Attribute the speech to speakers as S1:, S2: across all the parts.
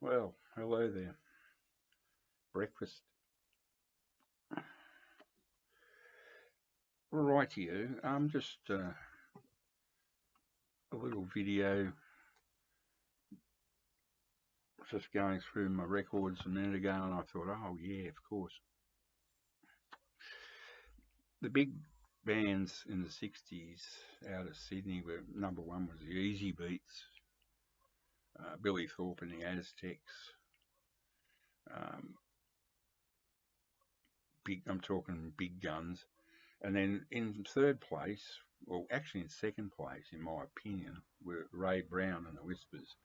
S1: Well, hello there. Breakfast. Right to you. Just a little video, just going through my records a minute ago, and I thought, oh yeah, of course. The big bands in the '60s out of Sydney were number one was the Easy Beats, Billy Thorpe and the Aztecs. Um, big, I'm talking big guns. And then in third place, well, actually in second place, in my opinion, were Ray Brown and the Whispers.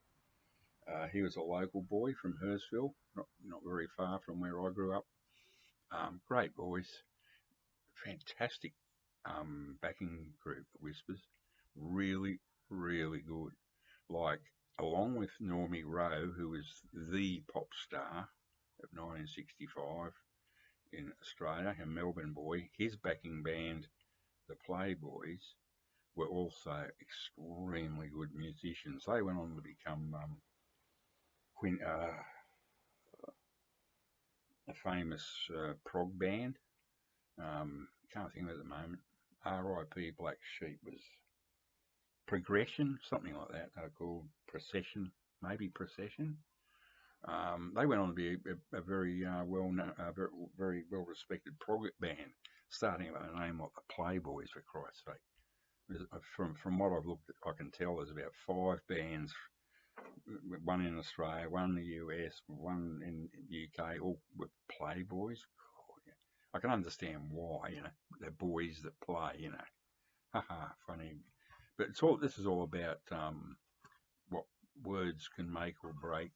S1: He was a local boy from Hurstville, not very far from where I grew up. Great voice, fantastic backing group, the Whispers. Really, really good. Like, along with Normie Rowe, who was the pop star of 1965 in Australia, a Melbourne boy, his backing band, the Playboys, were also extremely good musicians. They went on to become Quin- uh, a famous prog band. Can't think of it at the moment. R.I.P. Black Sheep was Progression, something like that. They were called Procession, maybe Procession. They went on to be a very very, very well respected prog band, starting with a name like the Playboys, for Christ's sake. From what I've looked at, I can tell there's about five bands, one in Australia, one in the US, one in the UK, all with Playboys. Oh, yeah. I can understand why, they're boys that play. Haha, funny. But this is all about what words can make or break.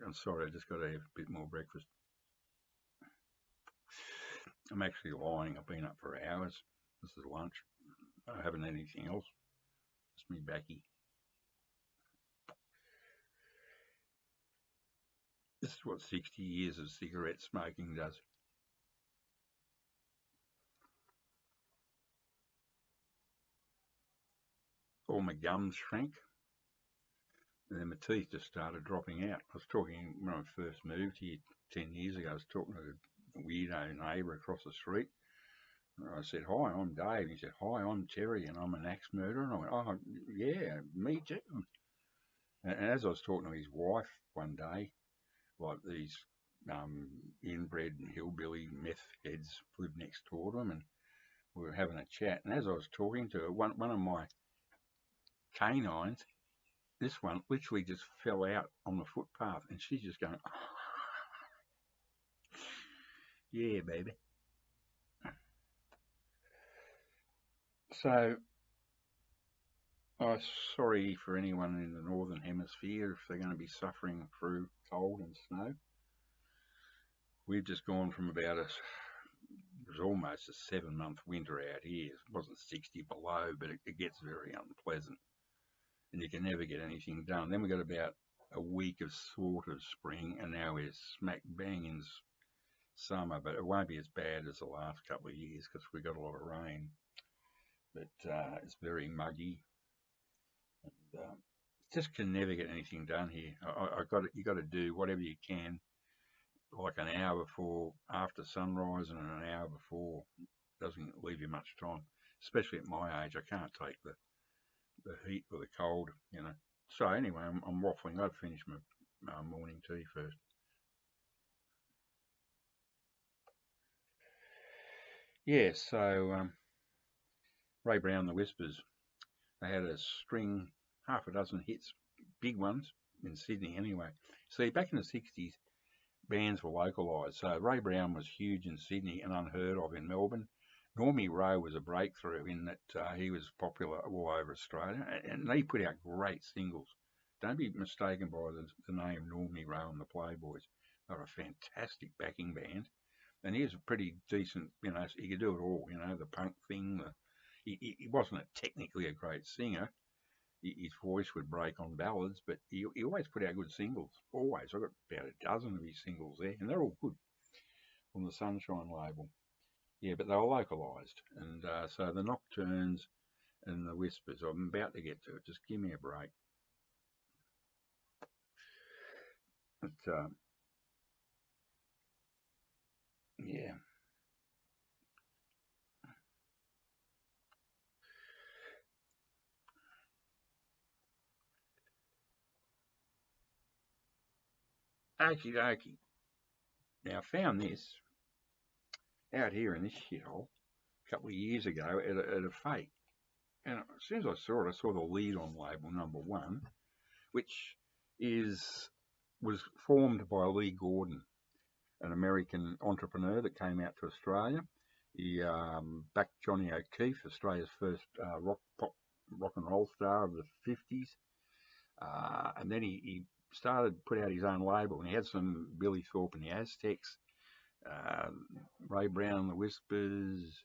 S1: I'm sorry, I just got to have a bit more breakfast. I'm actually lying. I've been up for hours. This is lunch. I haven't had anything else. It's me backy. This is what 60 years of cigarette smoking does. All my gums shrank, and then my teeth just started dropping out. I was talking when I first moved here 10 years ago. I was talking to a weirdo neighbour across the street. And I said, "Hi, I'm Dave." He said, "Hi, I'm Terry, and I'm an axe murderer." And I went, "Oh, yeah, me too." And as I was talking to his wife one day, like these um, inbred and hillbilly meth heads lived next door to him, and we were having a chat. And as I was talking to her, one of my canines, this one literally just fell out on the footpath, and she's just going, "Yeah, baby." So, I'm sorry for anyone in the northern hemisphere if they're going to be suffering through cold and snow. We've just gone from about it was almost a 7 month winter out here. It wasn't 60 below, but it gets very unpleasant, and you can never get anything done. Then we got about a week of sort of spring, and now we're smack bang in summer, but it won't be as bad as the last couple of years because we got a lot of rain. But it's very muggy, and just can never get anything done here. You got to do whatever you can, like an hour before after sunrise and an hour before. Doesn't leave you much time, especially at my age. I can't take the heat or the cold. So anyway, I'm waffling. I've finished my morning tea first. Yeah, so Ray Brown, the Whispers, they had a string, half a dozen hits, big ones in Sydney anyway. See, back in the '60s, bands were localised. So Ray Brown was huge in Sydney and unheard of in Melbourne. Normie Rowe was a breakthrough in that he was popular all over Australia, and they put out great singles. Don't be mistaken by the name Normie Rowe and the Playboys. They were a fantastic backing band, and he was a pretty decent. He could do it all. The punk thing. He wasn't technically a great singer. His voice would break on ballads, but he always put out good singles. Always. I've got about a dozen of his singles there, and they're all good on the Sunshine label. Yeah, but they were localised. And so the Nocturnes and the Whispers, I'm about to get to it. Just give me a break. But yeah, okie dokie. Now I found this out here in this shithole a couple of years ago at a fete. And as soon as I saw the lead on label #1, which is was formed by Lee Gordon, an American entrepreneur that came out to Australia. He backed Johnny O'Keefe, Australia's first rock and roll star of the 50s. And then he started to put out his own label, and he had some Billy Thorpe and the Aztecs, uh, Ray Brown and the Whispers,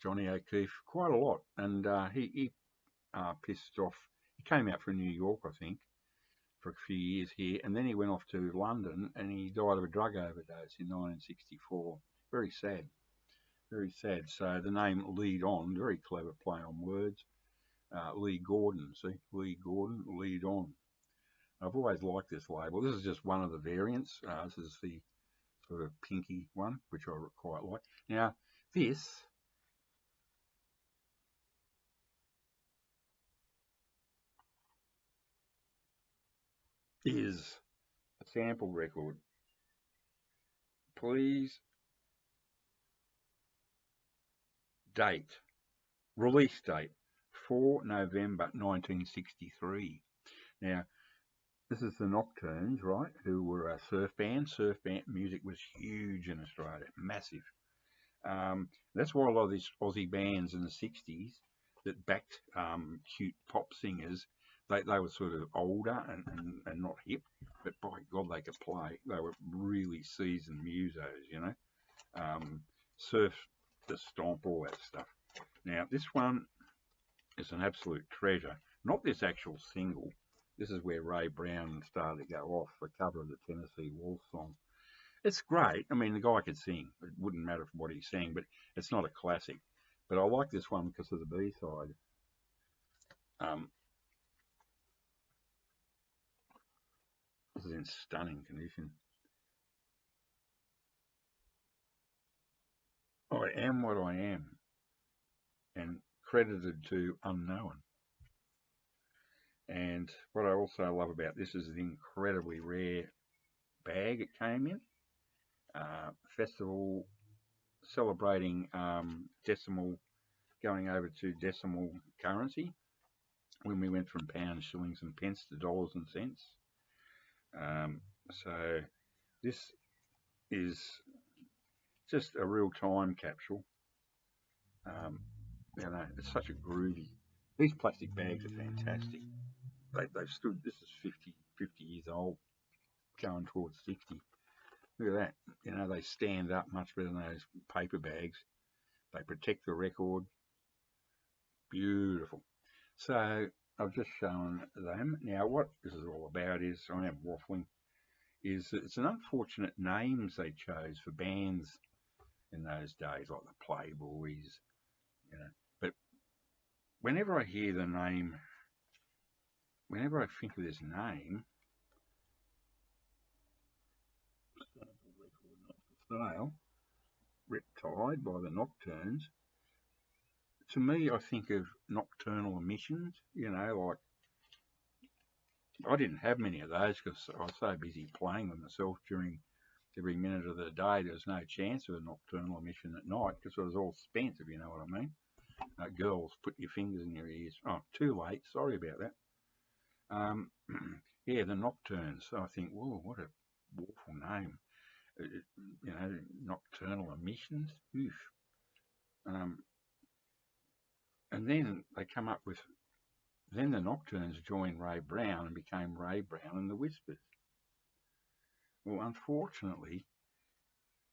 S1: Johnny O'Keefe, quite a lot. And he pissed off. He came out from New York, I think, for a few years here, and then he went off to London and he died of a drug overdose in 1964. Very sad, very sad. So the name Lead On, very clever play on words. Lee Gordon, see, Lee Gordon, Lead On. I've always liked this label. This is just one of the variants. This is the sort of pinky one, which I quite like. Now, this is a sample record. Please date, release date, 4 November 1963. Now, this is the Nocturnes, right, who were a surf band. Surf band music was huge in Australia, massive. That's why a lot of these Aussie bands in the 60s that backed cute pop singers, they were sort of older and not hip, but by God, they could play. They were really seasoned musos, you know. Surf, the stomp, all that stuff. Now, this one is an absolute treasure. Not this actual single. This is where Ray Brown started to go off, the cover of the Tennessee Waltz song. It's great. I mean, the guy could sing. It wouldn't matter what he sang, but it's not a classic. But I like this one because of the B-side. This is in stunning condition. I am what I am, and credited to Unknown. And what I also love about this is the incredibly rare bag it came in. Festival celebrating decimal, going over to decimal currency when we went from pounds, shillings, and pence to dollars and cents. So this is just a real time capsule. You know, it's such a groovy. These plastic bags are fantastic. They've stood. This is 50 years old, going towards 60. Look at that. You know, they stand up much better than those paper bags. They protect the record. Beautiful. So I've just shown them. Now, what this is all about is, I am waffling, is that it's an unfortunate names they chose for bands in those days, like the Playboys, you know. But whenever I hear the name, whenever I think of this name, sale, Riptide by the Nocturnes, to me, I think of nocturnal emissions, you know, like I didn't have many of those because I was so busy playing them myself during every minute of the day. There was no chance of a nocturnal emission at night because it was all spent, if you know what I mean. Girls, put your fingers in your ears. Oh, too late. Sorry about that. Yeah, the Nocturnes. So I think, whoa, what a awful name. You know, nocturnal emissions. Oof. And then they come up with, then the Nocturnes joined Ray Brown and became Ray Brown and the Whispers. Well, unfortunately,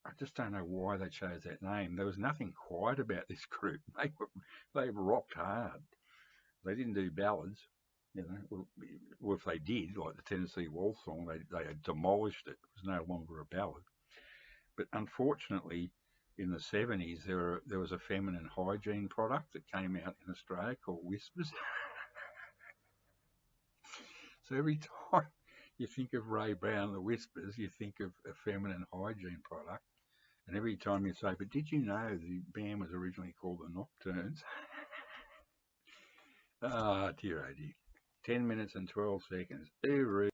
S1: I just don't know why they chose that name. There was nothing quiet about this group. They rocked hard. They didn't do ballads, you know. Well, if they did, like the Tennessee Waltz song, they had demolished it. It was no longer a ballad. But unfortunately, in the 70s, there was a feminine hygiene product that came out in Australia called Whispers. So every time You think of Ray Brown and the Whispers, you think of a feminine hygiene product, and every time you say, but did you know the band was originally called the Nocturnes? Ah, dear, oh dear. 10 minutes and 12 seconds. Every